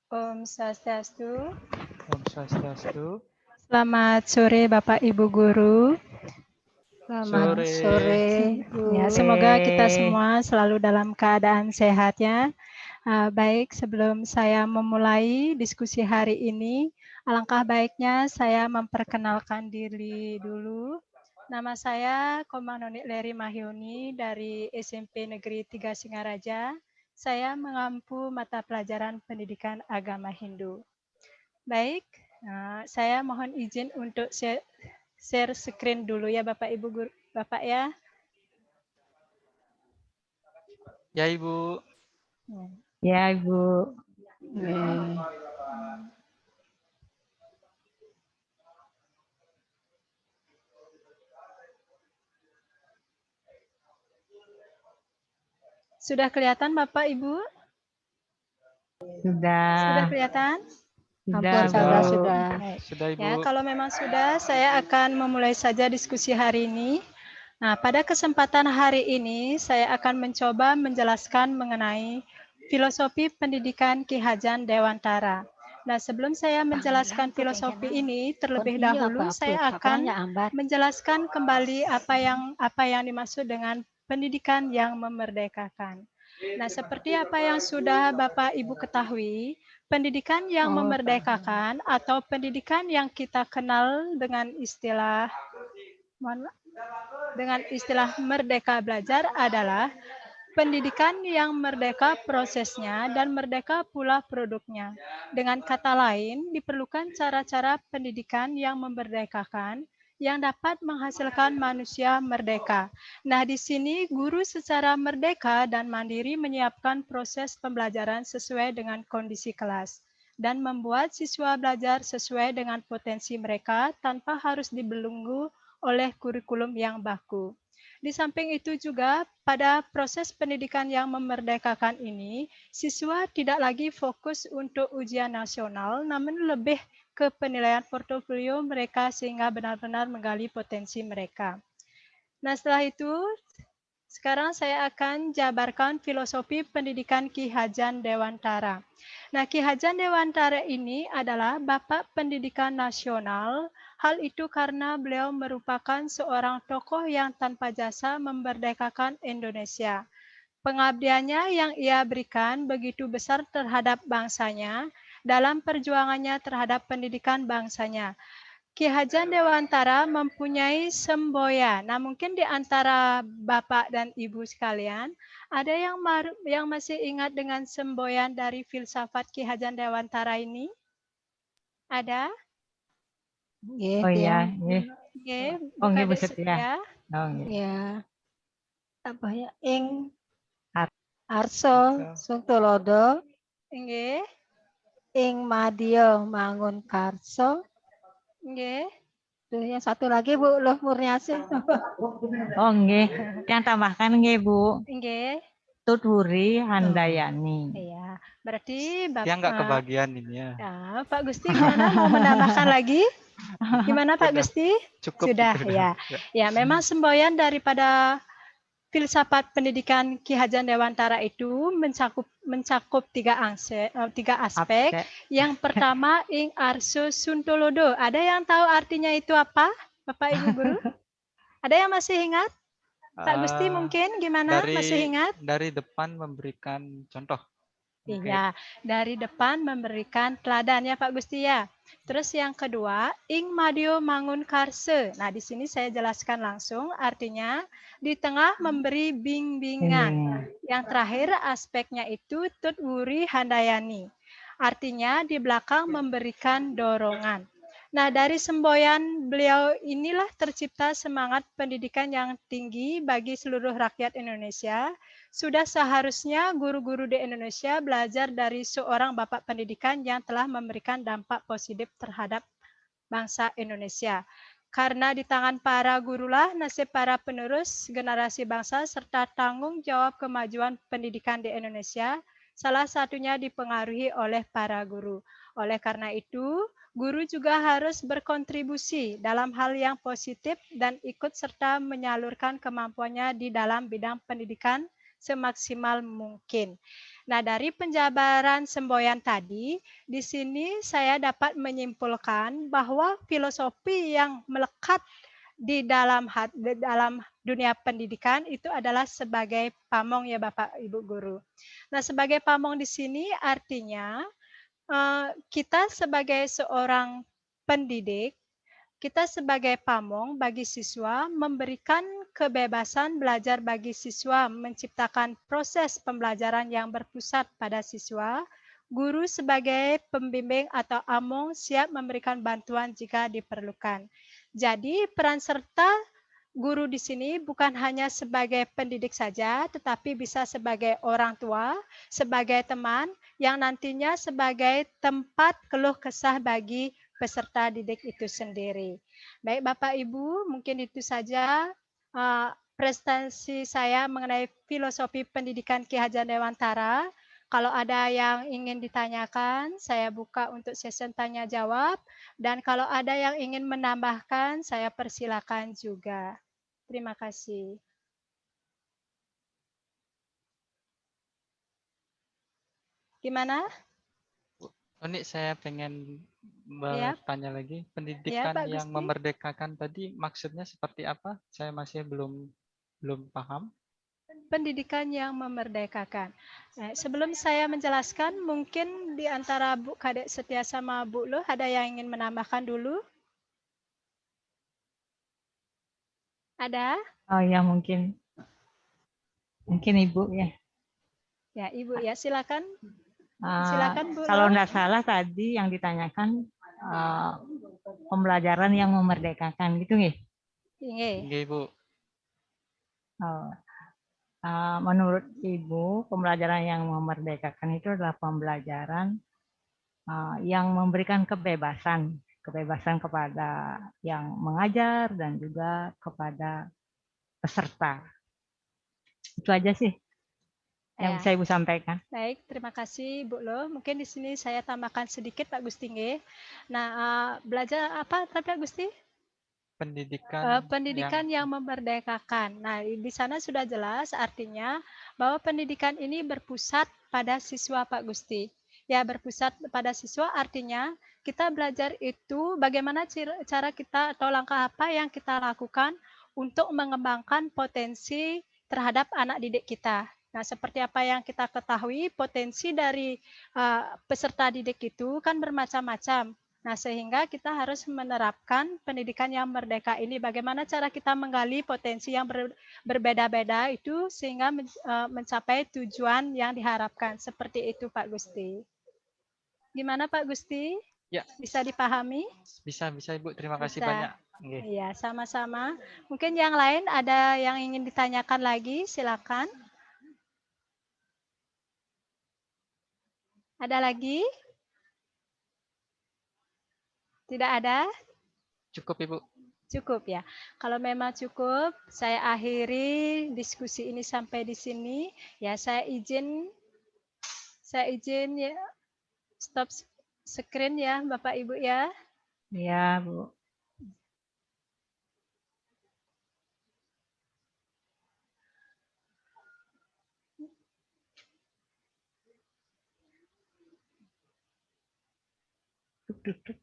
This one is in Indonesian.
Om Swastiastu. Om Swastiastu. Selamat sore Bapak Ibu Guru. Selamat sore. Ya, semoga kita semua selalu dalam keadaan sehat ya. Baik, sebelum saya memulai diskusi hari ini, alangkah baiknya saya memperkenalkan diri dulu. Nama saya Komanoni Leri Mahyuni dari SMP Negeri 3 Singaraja. Saya mengampu mata pelajaran pendidikan agama Hindu. Baik, saya mohon izin untuk share screen dulu ya Bapak Ibu Guru, Bapak ya. Ya Ibu. Ya Ibu. Sudah kelihatan Bapak Ibu? Sudah kelihatan? Sudah. Sudah Ibu. Ya, kalau memang sudah, saya akan memulai saja diskusi hari ini. Nah, pada kesempatan hari ini, saya akan mencoba menjelaskan mengenai filosofi pendidikan Ki Hajar Dewantara. Nah, sebelum saya menjelaskan filosofi ini, terlebih dahulu saya akan menjelaskan kembali apa yang dimaksud dengan pendidikan yang memerdekakan. Nah, seperti apa yang sudah Bapak Ibu ketahui, pendidikan yang memerdekakan atau pendidikan yang kita kenal dengan istilah merdeka belajar adalah pendidikan yang merdeka prosesnya dan merdeka pula produknya. Dengan kata lain, diperlukan cara-cara pendidikan yang memerdekakan yang dapat menghasilkan manusia merdeka. Nah, di sini guru secara merdeka dan mandiri menyiapkan proses pembelajaran sesuai dengan kondisi kelas dan membuat siswa belajar sesuai dengan potensi mereka tanpa harus dibelenggu oleh kurikulum yang baku. Di samping itu juga pada proses pendidikan yang memerdekakan ini, siswa tidak lagi fokus untuk ujian nasional, namun lebih ke penilaian portofolio mereka sehingga benar-benar menggali potensi mereka. Nah, setelah itu, sekarang saya akan jabarkan filosofi pendidikan Ki Hajar Dewantara. Nah, Ki Hajar Dewantara ini adalah Bapak Pendidikan Nasional. Hal itu karena beliau merupakan seorang tokoh yang tanpa jasa memerdekakan Indonesia. Pengabdiannya yang ia berikan begitu besar terhadap bangsanya dalam perjuangannya terhadap pendidikan bangsanya. Ki Hajar Dewantara mempunyai semboyan. Nah, mungkin di antara Bapak dan Ibu sekalian, ada yang masih ingat dengan semboyan dari filsafat Ki Hajar Dewantara ini? Ada? Oh iya, Buka Bu di Setia. ya. Apa ya? Ing Arso Sungtulodo. Ing Madio Mangun Karso. Yang satu lagi Bu Loh Murniasih. Oh nggih, yang tambahkan nggih Bu. Nggih. Tutwuri Handayani. Iya, berarti Bapak. Dia nggak kebagian ini ya. Ya, Pak Gusti gimana mau menambahkan lagi? Gimana Pak Gusti? Cukup. Sudah ya. Ya, memang semboyan daripada filsafat pendidikan Ki Hajar Dewantara itu mencakup tiga aspek. Yang pertama ing arso suntolodo. Ada yang tahu artinya itu apa? Bapak Ibu Guru? Ada yang masih ingat? Pak Gusti mungkin gimana? Masih ingat? Dari depan memberikan contoh. Iya, dari depan memberikan teladan ya Pak Gusti ya. Terus yang kedua, ing madio mangun karse. Nah, di sini saya jelaskan langsung artinya di tengah memberi bimbingan. Yang terakhir aspeknya itu tutwuri handayani. Artinya di belakang memberikan dorongan. Nah, dari semboyan beliau inilah tercipta semangat pendidikan yang tinggi bagi seluruh rakyat Indonesia. Sudah seharusnya guru-guru di Indonesia belajar dari seorang bapak pendidikan yang telah memberikan dampak positif terhadap bangsa Indonesia. Karena di tangan para gurulah nasib para penerus generasi bangsa serta tanggung jawab kemajuan pendidikan di Indonesia, salah satunya dipengaruhi oleh para guru. Oleh karena itu, guru juga harus berkontribusi dalam hal yang positif dan ikut serta menyalurkan kemampuannya di dalam bidang pendidikan semaksimal mungkin. Nah, dari penjabaran semboyan tadi, di sini saya dapat menyimpulkan bahwa filosofi yang melekat di dalam dunia pendidikan itu adalah sebagai pamong ya Bapak Ibu guru. Nah, sebagai pamong di sini artinya kita sebagai seorang pendidik, kita sebagai pamong bagi siswa memberikan kebebasan belajar bagi siswa, menciptakan proses pembelajaran yang berpusat pada siswa. Guru sebagai pembimbing atau among siap memberikan bantuan jika diperlukan. Jadi peran serta guru di sini bukan hanya sebagai pendidik saja, tetapi bisa sebagai orang tua, sebagai teman, yang nantinya sebagai tempat keluh kesah bagi peserta didik itu sendiri. Baik Bapak Ibu, mungkin itu saja presentasi saya mengenai filosofi pendidikan Ki Hajar Dewantara. Kalau ada yang ingin ditanyakan, saya buka untuk sesi tanya jawab. Dan kalau ada yang ingin menambahkan, saya persilakan juga. Terima kasih. Gimana? Ini saya pengen Ya, bertanya lagi. ya Pendidikan Pak yang Gusti. memerdekakan tadi maksudnya seperti apa? Saya masih belum paham. Pendidikan yang memerdekakan. Sebelum saya menjelaskan, mungkin di antara Bu Kadek Setia sama Bu Luh ada yang ingin menambahkan dulu? Ada? Oh ya mungkin Ibu ya. Ya Ibu ya, silakan. Eh, Silakan Bu Kalau Luh. enggak salah tadi yang ditanyakan pembelajaran yang memerdekakan gitu nggih? Inge. Nggih, Bu. Oh, menurut Ibu, pembelajaran yang memerdekakan itu adalah pembelajaran yang memberikan kebebasan kepada yang mengajar dan juga kepada peserta. Itu aja sih yang Ya. bisa Ibu sampaikan. Baik, terima kasih Bu Lo. Mungkin di sini saya tambahkan sedikit Pak Gusti nggih. Nah, belajar apa tadi Pak Gusti? Pendidikan yang memerdekakan. Nah, di sana sudah jelas artinya bahwa pendidikan ini berpusat pada siswa Pak Gusti. Ya, berpusat pada siswa artinya kita belajar itu bagaimana cara kita atau langkah apa yang kita lakukan untuk mengembangkan potensi terhadap anak didik kita. Nah, seperti apa yang kita ketahui, potensi dari peserta didik itu kan bermacam-macam. Nah, sehingga kita harus menerapkan pendidikan yang merdeka ini. Bagaimana cara kita menggali potensi yang berbeda-beda itu sehingga mencapai tujuan yang diharapkan. Seperti itu Pak Gusti. Gimana Pak Gusti? Ya. Bisa dipahami? Bisa Ibu. Terima kasih Bisa. banyak. Nggih. Iya, sama-sama. Mungkin yang lain ada yang ingin ditanyakan lagi, silakan. Ada lagi? Tidak ada? Cukup, Ibu. Cukup ya. Kalau memang cukup, saya akhiri diskusi ini sampai di sini. Ya, saya izin ya stop screen ya, Bapak Ibu ya. Iya, Bu. Tuk, tuk, tuk.